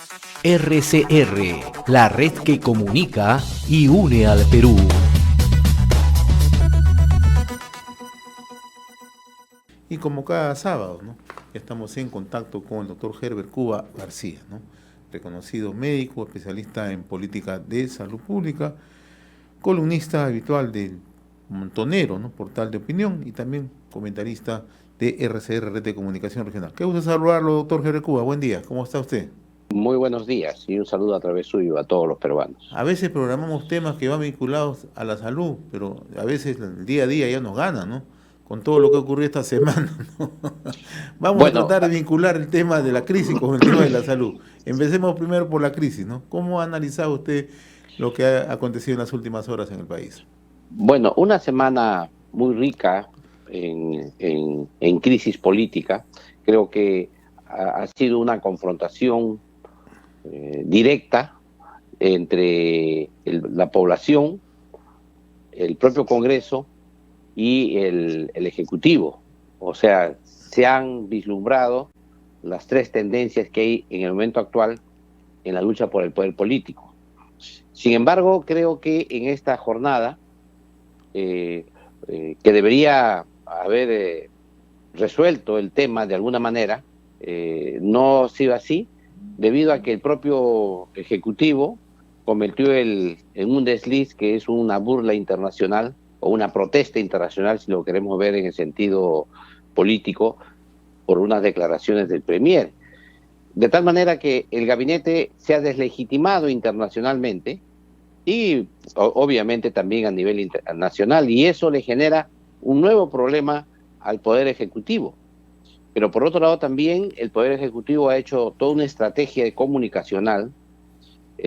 RCR, la red que comunica y une al Perú. Y como cada sábado, ¿no? Estamos en contacto con el doctor Herbert Cuba García, ¿no? Reconocido médico, especialista en política de salud pública, columnista habitual del Montonero, ¿no? Portal de opinión, y también comentarista de RCR, Red de Comunicación Regional. Qué gusto saludarlo, doctor Herbert Cuba. Buen día, ¿cómo está usted? Muy buenos días y un saludo a través suyo a todos los peruanos. A veces programamos temas que van vinculados a la salud, pero a veces el día a día ya nos gana, ¿no? Con todo lo que ocurrió esta semana, ¿no? Vamos a tratar de vincular el tema de la crisis con el tema de la salud. Empecemos primero por la crisis, ¿no? ¿Cómo ha analizado usted lo que ha acontecido en las últimas horas en el país? Bueno, una semana muy rica en crisis política. Creo que ha sido una confrontación directa entre la población, el propio Congreso y el Ejecutivo. O sea, se han vislumbrado las tres tendencias que hay en el momento actual en la lucha por el poder político. Sin embargo, creo que en esta jornada, que debería haber resuelto el tema de alguna manera, no ha sido así, debido a que el propio Ejecutivo convirtió en un desliz que es una burla internacional o una protesta internacional, si lo queremos ver en el sentido político, por unas declaraciones del Premier. De tal manera que el gabinete se ha deslegitimado internacionalmente y obviamente también a nivel internacional, y eso le genera un nuevo problema al Poder Ejecutivo. Pero por otro lado también el Poder Ejecutivo ha hecho toda una estrategia comunicacional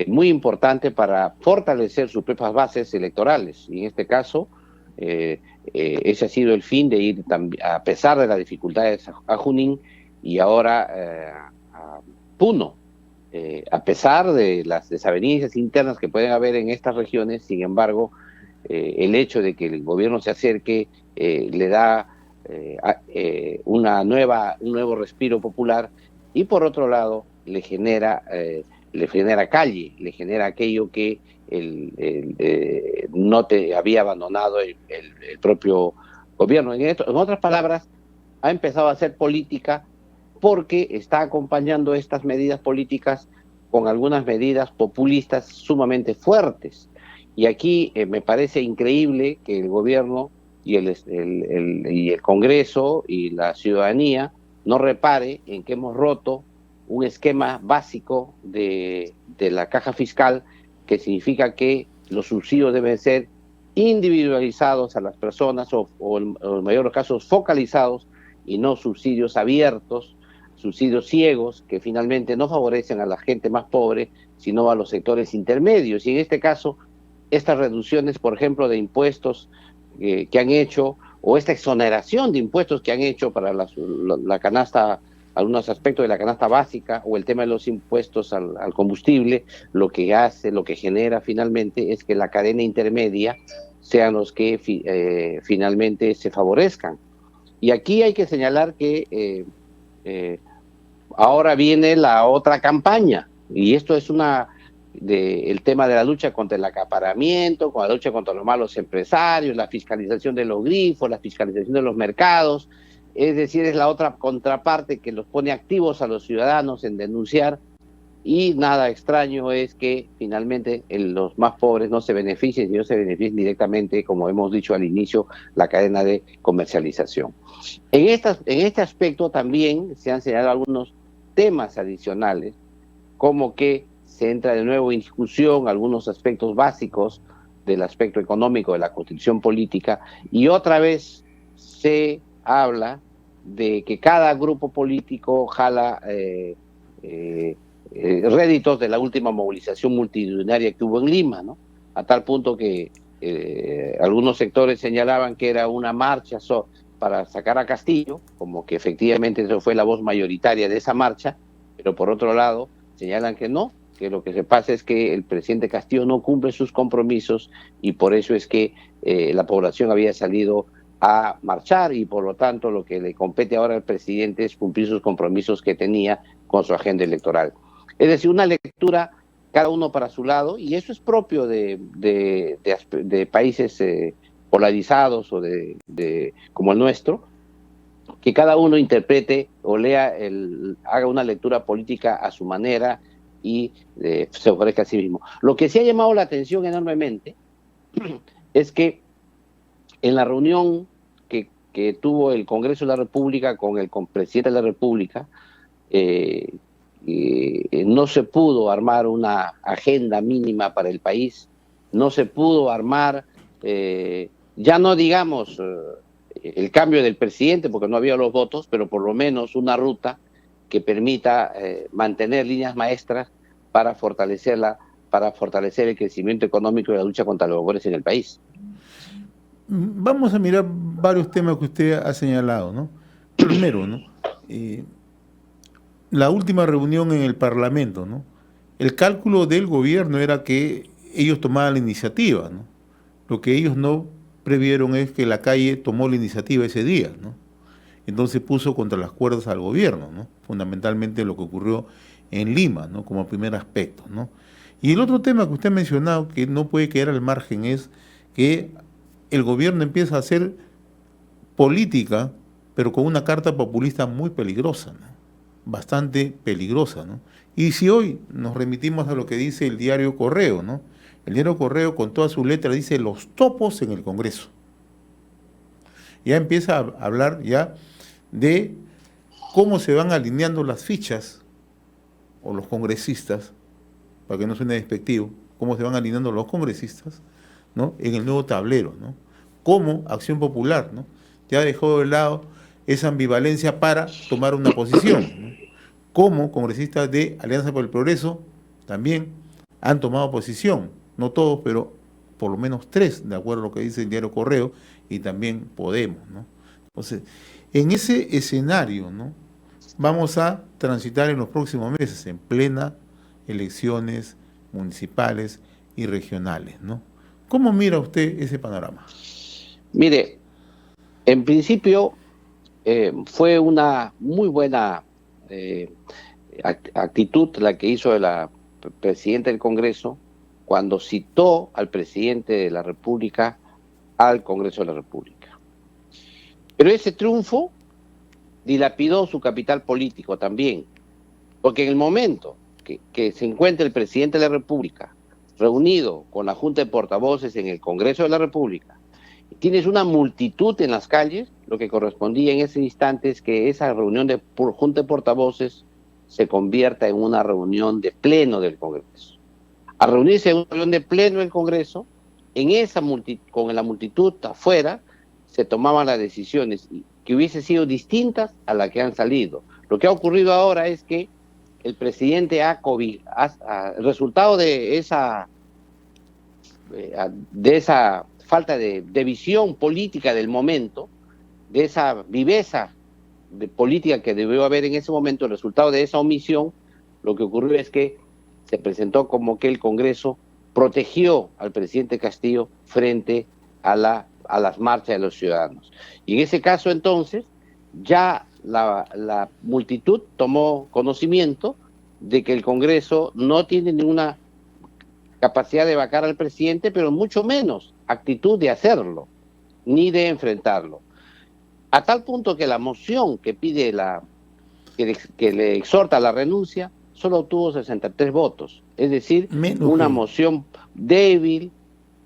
muy importante para fortalecer sus propias bases electorales. Y en este caso, ese ha sido el fin de ir, a pesar de las dificultades, a Junín y ahora a Puno. A pesar de las desavenencias internas que pueden haber en estas regiones, sin embargo, el hecho de que el gobierno se acerque le da un nuevo respiro popular, y por otro lado le genera calle, le genera aquello que no te había abandonado el propio gobierno. En otras palabras, ha empezado a hacer política porque está acompañando estas medidas políticas con algunas medidas populistas sumamente fuertes. Y aquí me parece increíble que el gobierno y el Congreso y la ciudadanía no repare en que hemos roto un esquema básico de la caja fiscal, que significa que los subsidios deben ser individualizados a las personas o en los mayores casos focalizados, y no subsidios abiertos, subsidios ciegos que finalmente no favorecen a la gente más pobre, sino a los sectores intermedios. Y en este caso, estas reducciones, por ejemplo, de impuestos que han hecho, o esta exoneración de impuestos que han hecho para la canasta, algunos aspectos de la canasta básica, o el tema de los impuestos al combustible, lo que genera finalmente es que la cadena intermedia sean los que finalmente se favorezcan. Y aquí hay que señalar que ahora viene la otra campaña, y esto es el tema de la lucha contra el acaparamiento, con la lucha contra los malos empresarios, la fiscalización de los grifos, la fiscalización de los mercados. Es decir, es la otra contraparte que los pone activos a los ciudadanos en denunciar, y nada extraño es que finalmente los más pobres no se beneficien, sino se beneficien directamente, como hemos dicho al inicio, la cadena de comercialización. En este aspecto también se han señalado algunos temas adicionales, como que se entra de nuevo en discusión algunos aspectos básicos del aspecto económico de la constitución política, y otra vez se habla de que cada grupo político jala réditos de la última movilización multitudinaria que hubo en Lima, ¿no? A tal punto que algunos sectores señalaban que era una marcha para sacar a Castillo, como que efectivamente eso fue la voz mayoritaria de esa marcha, pero por otro lado señalan que no, que lo que se pasa es que el presidente Castillo no cumple sus compromisos, y por eso es que la población había salido a marchar, y por lo tanto lo que le compete ahora al presidente es cumplir sus compromisos que tenía con su agenda electoral. Es decir, una lectura cada uno para su lado, y eso es propio de países polarizados o como el nuestro, que cada uno interprete o lea, haga una lectura política a su manera y se ofrezca a sí mismo. Lo que sí ha llamado la atención enormemente es que en la reunión que tuvo el Congreso de la República con el presidente de la República, no se pudo armar una agenda mínima para el país, no se pudo armar, ya no digamos el cambio del presidente, porque no había los votos, pero por lo menos una ruta que permita mantener líneas maestras para fortalecer el crecimiento económico y la lucha contra la pobreza en el país. Vamos a mirar varios temas que usted ha señalado, ¿no? Primero, ¿no? La última reunión en el Parlamento, ¿no? El cálculo del gobierno era que ellos tomaban la iniciativa, ¿no? Lo que ellos no previeron es que la calle tomó la iniciativa ese día, ¿no? Entonces puso contra las cuerdas al gobierno, ¿no? Fundamentalmente lo que ocurrió en Lima, ¿no? Como primer aspecto, ¿no? Y el otro tema que usted ha mencionado, que no puede quedar al margen, es que el gobierno empieza a hacer política, pero con una carta populista muy peligrosa, ¿no? Bastante peligrosa, ¿no? Y si hoy nos remitimos a lo que dice el diario Correo, ¿no? El diario Correo con todas sus letras dice los topos en el Congreso. Ya empieza a hablar ya de cómo se van alineando las fichas, o los congresistas, para que no suene despectivo, cómo se van alineando los congresistas, ¿no? En el nuevo tablero, ¿no? Cómo Acción Popular, ¿no? Ya dejó de lado esa ambivalencia para tomar una posición, ¿no? Como congresistas de Alianza por el Progreso también han tomado posición, no todos, pero por lo menos 3, de acuerdo a lo que dice el diario Correo, y también Podemos, ¿no? Entonces, en ese escenario, ¿no? Vamos a transitar en los próximos meses en plena elecciones municipales y regionales, ¿no? ¿Cómo mira usted ese panorama? Mire, en principio fue una muy buena actitud la que hizo la presidenta del Congreso cuando citó al presidente de la República al Congreso de la República. Pero ese triunfo dilapidó su capital político también, porque en el momento que se encuentra el presidente de la República reunido con la Junta de Portavoces en el Congreso de la República, y tienes una multitud en las calles, lo que correspondía en ese instante es que esa reunión de Junta de Portavoces se convierta en una reunión de pleno del Congreso. A reunirse en una reunión de pleno del Congreso, con la multitud afuera, se tomaban las decisiones que hubiesen sido distintas a las que han salido. Lo que ha ocurrido ahora es que el presidente el resultado de esa falta de visión política del momento, de esa viveza de política que debió haber en ese momento, el resultado de esa omisión, lo que ocurrió es que se presentó como que el Congreso protegió al presidente Castillo frente a las marchas de los ciudadanos. Y en ese caso entonces ya la multitud tomó conocimiento de que el Congreso no tiene ninguna capacidad de vacar al presidente, pero mucho menos actitud de hacerlo, ni de enfrentarlo. A tal punto que la moción que pide que le exhorta a la renuncia solo obtuvo 63 votos. Es decir, una moción débil,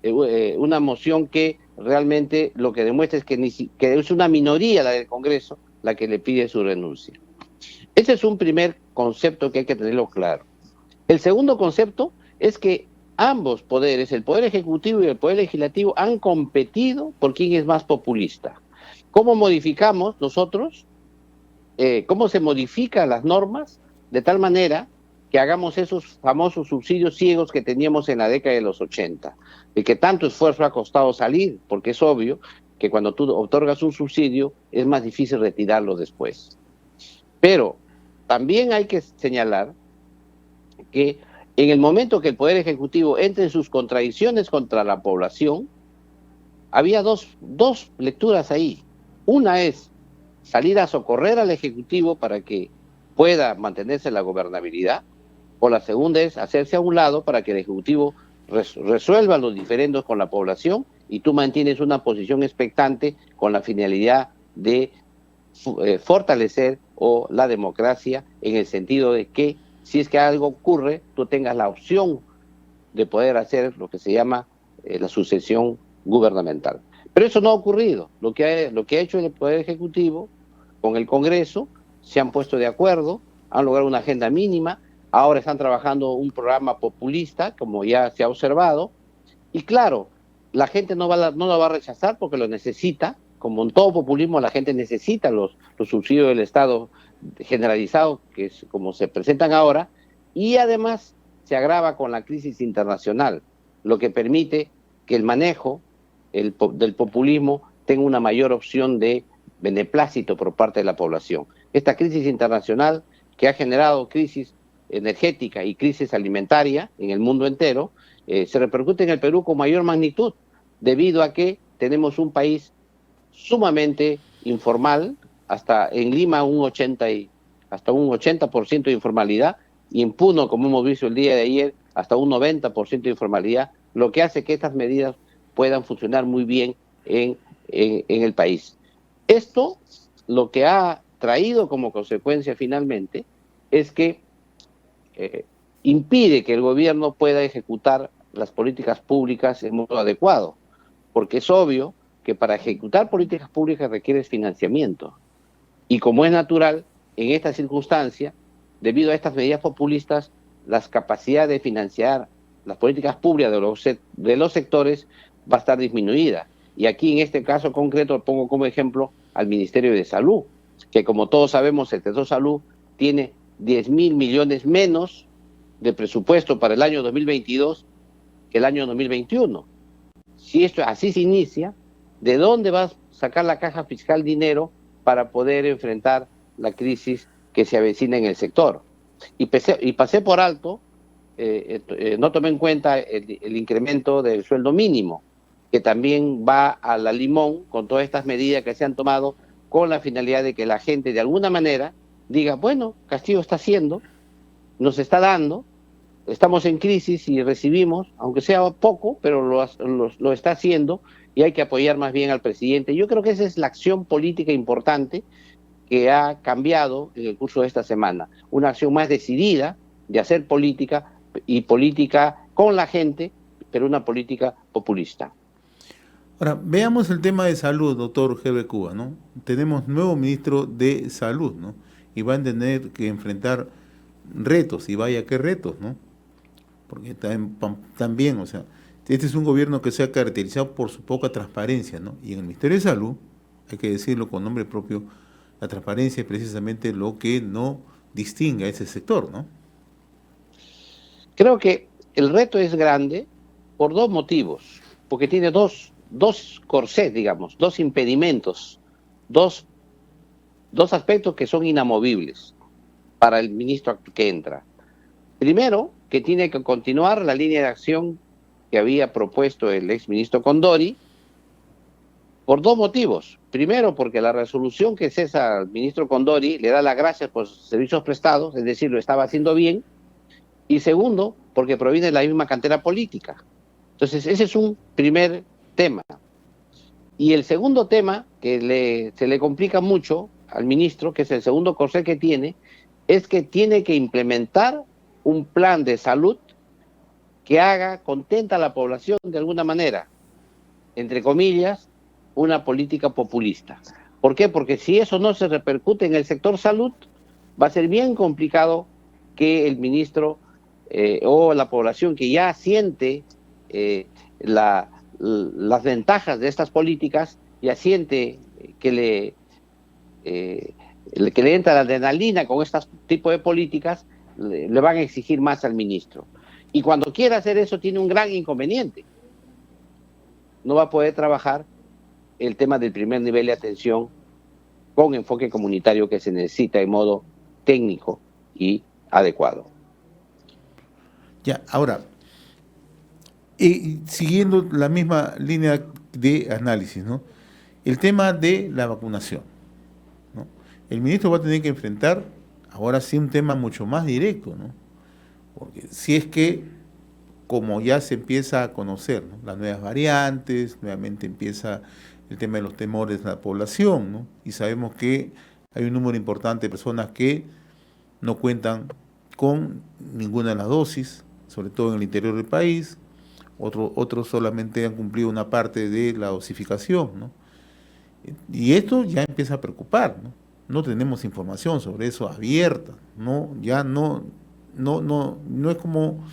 una moción que realmente lo que demuestra es que es una minoría la del Congreso la que le pide su renuncia. Ese es un primer concepto que hay que tenerlo claro. El segundo concepto es que ambos poderes, el Poder Ejecutivo y el Poder Legislativo, han competido por quién es más populista. ¿Cómo modificamos nosotros? ¿Cómo se modifican las normas de tal manera que hagamos esos famosos subsidios ciegos que teníamos en la década de los 80? De que tanto esfuerzo ha costado salir, porque es obvio que cuando tú otorgas un subsidio es más difícil retirarlo después. Pero también hay que señalar que en el momento que el Poder Ejecutivo entre en sus contradicciones contra la población, había dos lecturas ahí. Una es salir a socorrer al Ejecutivo para que pueda mantenerse la gobernabilidad, o la segunda es hacerse a un lado para que el Ejecutivo resuelva los diferendos con la población y tú mantienes una posición expectante con la finalidad de fortalecer o la democracia en el sentido de que si es que algo ocurre, tú tengas la opción de poder hacer lo que se llama la sucesión gubernamental. Pero eso no ha ocurrido. Lo que ha hecho el Poder Ejecutivo con el Congreso, se han puesto de acuerdo, han logrado una agenda mínima, ahora están trabajando un programa populista, como ya se ha observado, y claro, la gente no lo va a rechazar porque lo necesita, como en todo populismo la gente necesita los subsidios del Estado generalizados, que es como se presentan ahora, y además se agrava con la crisis internacional, lo que permite que el manejo del populismo tenga una mayor opción de beneplácito por parte de la población. Esta crisis internacional que ha generado crisis energética y crisis alimentaria en el mundo entero, se repercute en el Perú con mayor magnitud, debido a que tenemos un país sumamente informal, hasta en Lima hasta un 80% de informalidad, y en Puno, como hemos visto el día de ayer, hasta un 90% de informalidad, lo que hace que estas medidas puedan funcionar muy bien en el país. Esto lo que ha traído como consecuencia finalmente es que impide que el gobierno pueda ejecutar las políticas públicas en modo adecuado, porque es obvio que para ejecutar políticas públicas requieres financiamiento. Y como es natural, en esta circunstancia, debido a estas medidas populistas, las capacidades de financiar las políticas públicas de los sectores va a estar disminuida. Y aquí en este caso concreto pongo como ejemplo al Ministerio de Salud, que como todos sabemos el Tesoro Salud tiene 10.000 millones menos de presupuesto para el año 2022 que el año 2021. Si esto así se inicia, ¿de dónde va a sacar la caja fiscal dinero para poder enfrentar la crisis que se avecina en el sector? Y pasé por alto, no tomé en cuenta el incremento del sueldo mínimo, que también va a la limón con todas estas medidas que se han tomado con la finalidad de que la gente de alguna manera diga, bueno, Castillo está haciendo, nos está dando, estamos en crisis y recibimos, aunque sea poco, pero lo está haciendo y hay que apoyar más bien al presidente. Yo creo que esa es la acción política importante que ha cambiado en el curso de esta semana. Una acción más decidida de hacer política y política con la gente, pero una política populista. Ahora, veamos el tema de salud, doctor Herbert Cuba, ¿no? Tenemos nuevo ministro de Salud, ¿no? Y van a tener que enfrentar retos, y vaya qué retos, ¿no? Porque también, o sea, este es un gobierno que se ha caracterizado por su poca transparencia, ¿no? Y en el Ministerio de Salud, hay que decirlo con nombre propio, la transparencia es precisamente lo que no distingue a ese sector, ¿no? Creo que el reto es grande por dos motivos, porque tiene dos corsés, digamos, dos impedimentos, dos aspectos que son inamovibles para el ministro que entra. Primero, que tiene que continuar la línea de acción que había propuesto el exministro Condori, por dos motivos. Primero, porque la resolución que cesa al ministro Condori le da las gracias por sus servicios prestados, es decir, lo estaba haciendo bien. Y segundo, porque proviene de la misma cantera política. Entonces, ese es un primer tema. Y el segundo tema, que se le complica mucho al ministro, que es el segundo corsé que tiene, es que tiene que implementar un plan de salud que haga contenta a la población de alguna manera, entre comillas, una política populista. ¿Por qué? Porque si eso no se repercute en el sector salud, va a ser bien complicado que el ministro o la población que ya siente las ventajas de estas políticas, ya siente que le entra la adrenalina con este tipo de políticas, le van a exigir más al ministro. Y cuando quiera hacer eso tiene un gran inconveniente. No va a poder trabajar el tema del primer nivel de atención con enfoque comunitario que se necesita de modo técnico y adecuado. Ya, ahora, siguiendo la misma línea de análisis, ¿no? El tema de la vacunación, ¿no? El ministro va a tener que enfrentar ahora sí un tema mucho más directo, ¿no? Porque si es que, como ya se empieza a conocer, ¿no?, las nuevas variantes, nuevamente empieza el tema de los temores de la población, ¿no? Y sabemos que hay un número importante de personas que no cuentan con ninguna de las dosis, sobre todo en el interior del país. Otros solamente han cumplido una parte de la dosificación, ¿no? Y esto ya empieza a preocupar, ¿no? No tenemos información sobre eso abierta, ¿no? Ya no es como,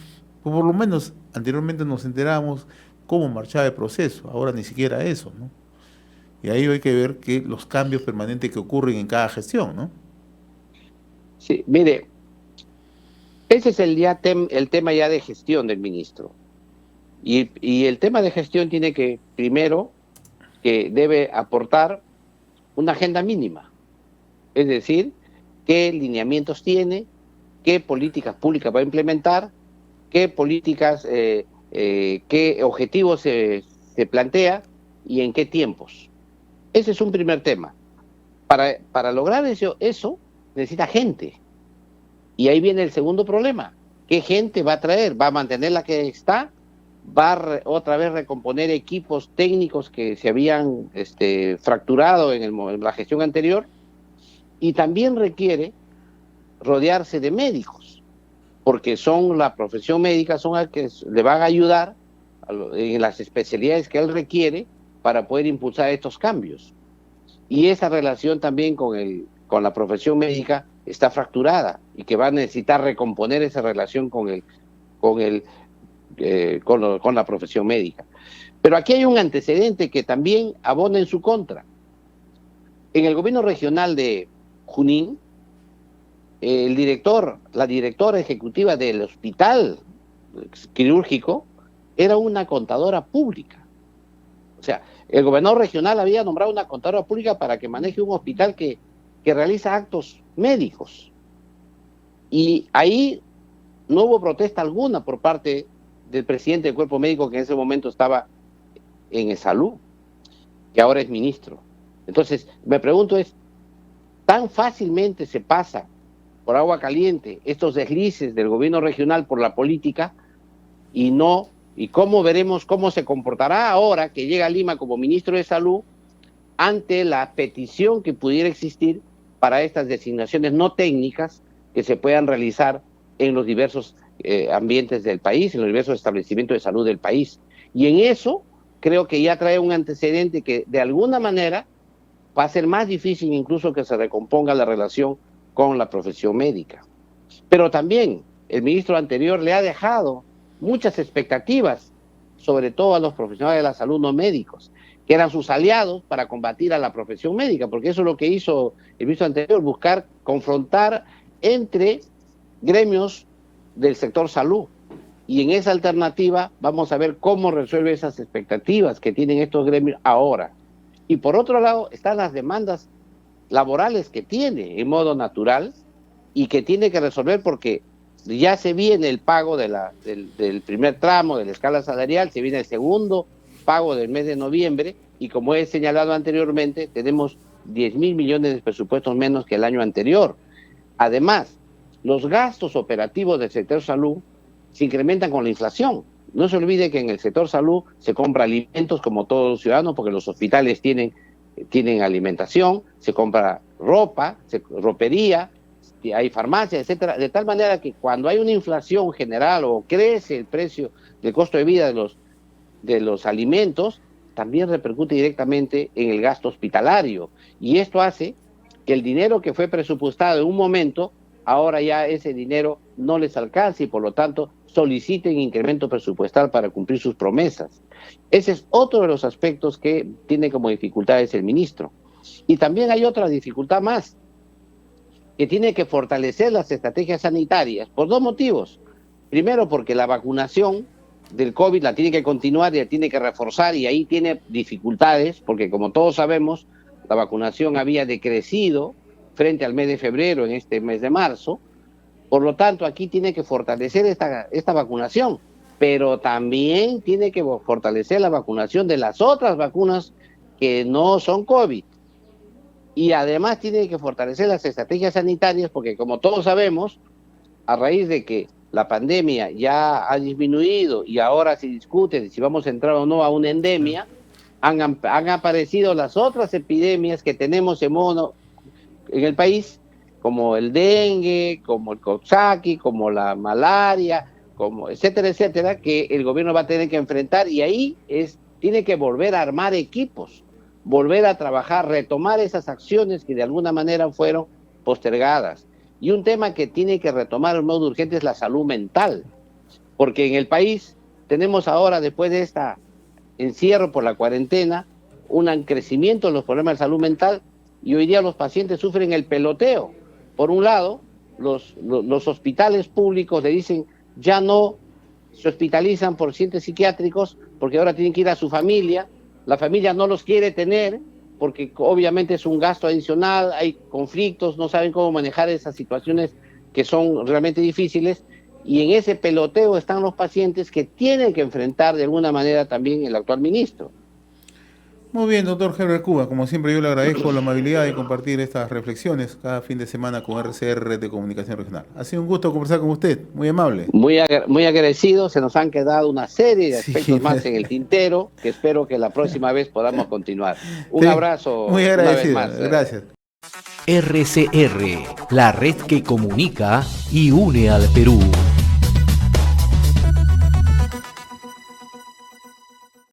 por lo menos anteriormente nos enterábamos cómo marchaba el proceso, ahora ni siquiera eso, ¿no? Y ahí hay que ver que los cambios permanentes que ocurren en cada gestión, ¿no? Sí, mire, ese es el tema ya de gestión del ministro. Y el tema de gestión tiene que, primero, que debe aportar una agenda mínima. Es decir, qué lineamientos tiene, qué políticas públicas va a implementar, qué políticas, qué objetivos se plantea y en qué tiempos. Ese es un primer tema. Para lograr eso necesita gente. Y ahí viene el segundo problema. ¿Qué gente va a traer? ¿Va a mantener la que está? ¿Va a otra vez recomponer equipos técnicos que se habían fracturado en la gestión anterior? Y también requiere rodearse de médicos, porque son la profesión médica, son las que le van a ayudar en las especialidades que él requiere para poder impulsar estos cambios. Y esa relación también con la profesión médica está fracturada y que va a necesitar recomponer esa relación con la profesión médica. Pero aquí hay un antecedente que también abona en su contra. En el gobierno regional de Junín, la directora ejecutiva del hospital quirúrgico era una contadora pública. O sea, el gobernador regional había nombrado una contadora pública para que maneje un hospital que realiza actos médicos. Y ahí no hubo protesta alguna por parte del presidente del cuerpo médico, que en ese momento estaba en salud, que ahora es ministro. Entonces, me pregunto ¿tan fácilmente se pasa por agua caliente estos deslices del gobierno regional por la política y cómo veremos cómo se comportará ahora que llega a Lima como ministro de Salud ante la petición que pudiera existir para estas designaciones no técnicas que se puedan realizar en los diversos ambientes del país, en los diversos establecimientos de salud del país? Y en eso creo que ya trae un antecedente que de alguna manera va a ser más difícil incluso que se recomponga la relación con la profesión médica. Pero también el ministro anterior le ha dejado muchas expectativas, sobre todo a los profesionales de la salud no médicos, que eran sus aliados para combatir a la profesión médica, porque eso es lo que hizo el ministro anterior, buscar confrontar entre gremios del sector salud. Y en esa alternativa vamos a ver cómo resuelve esas expectativas que tienen estos gremios ahora. Y por otro lado están las demandas laborales que tiene en modo natural y que tiene que resolver porque ya se viene el pago del primer tramo de la escala salarial, se viene el segundo pago del mes de noviembre y como he señalado anteriormente, tenemos 10.000 millones de presupuestos menos que el año anterior. Además, los gastos operativos del sector salud se incrementan con la inflación. No se olvide que en el sector salud se compra alimentos como todos los ciudadanos porque los hospitales tienen alimentación, se compra ropa, ropería, hay farmacias, etcétera, de tal manera que cuando hay una inflación general o crece el precio del costo de vida de los alimentos, también repercute directamente en el gasto hospitalario. Y esto hace que el dinero que fue presupuestado en un momento, ahora ya ese dinero no les alcance y por lo tanto soliciten incremento presupuestal para cumplir sus promesas. Ese es otro de los aspectos que tiene como dificultades el ministro. Y también hay otra dificultad más, que tiene que fortalecer las estrategias sanitarias por dos motivos. Primero, porque la vacunación del COVID la tiene que continuar y la tiene que reforzar y ahí tiene dificultades, porque como todos sabemos, la vacunación había decrecido frente al mes de febrero en este mes de marzo. Por lo tanto, aquí tiene que fortalecer esta vacunación, pero también tiene que fortalecer la vacunación de las otras vacunas que no son COVID. Y además tiene que fortalecer las estrategias sanitarias, porque como todos sabemos, a raíz de que la pandemia ya ha disminuido y ahora se discute si vamos a entrar o no a una endemia, han aparecido las otras epidemias que tenemos en el país, como el dengue, como el coxsackie, como la malaria, como etcétera, etcétera, que el gobierno va a tener que enfrentar, y ahí tiene que volver a armar equipos, volver a trabajar, retomar esas acciones que de alguna manera fueron postergadas. Y un tema que tiene que retomar en modo urgente es la salud mental, porque en el país tenemos ahora, después de este encierro por la cuarentena, un crecimiento en los problemas de salud mental, y hoy día los pacientes sufren el peloteo. Por un lado, los hospitales públicos le dicen ya no se hospitalizan por pacientes psiquiátricos porque ahora tienen que ir a su familia, la familia no los quiere tener porque obviamente es un gasto adicional, hay conflictos, no saben cómo manejar esas situaciones que son realmente difíciles, y en ese peloteo están los pacientes que tienen que enfrentar de alguna manera también el actual ministro. Muy bien, doctor Herbert Cuba, como siempre yo le agradezco la amabilidad de compartir estas reflexiones cada fin de semana con RCR de Comunicación Regional. Ha sido un gusto conversar con usted, muy amable. Muy agradecido, se nos han quedado una serie de aspectos más en el tintero, que espero que la próxima vez podamos continuar. Un abrazo. Muy agradecido, una vez más. Gracias. RCR, la red que comunica y une al Perú.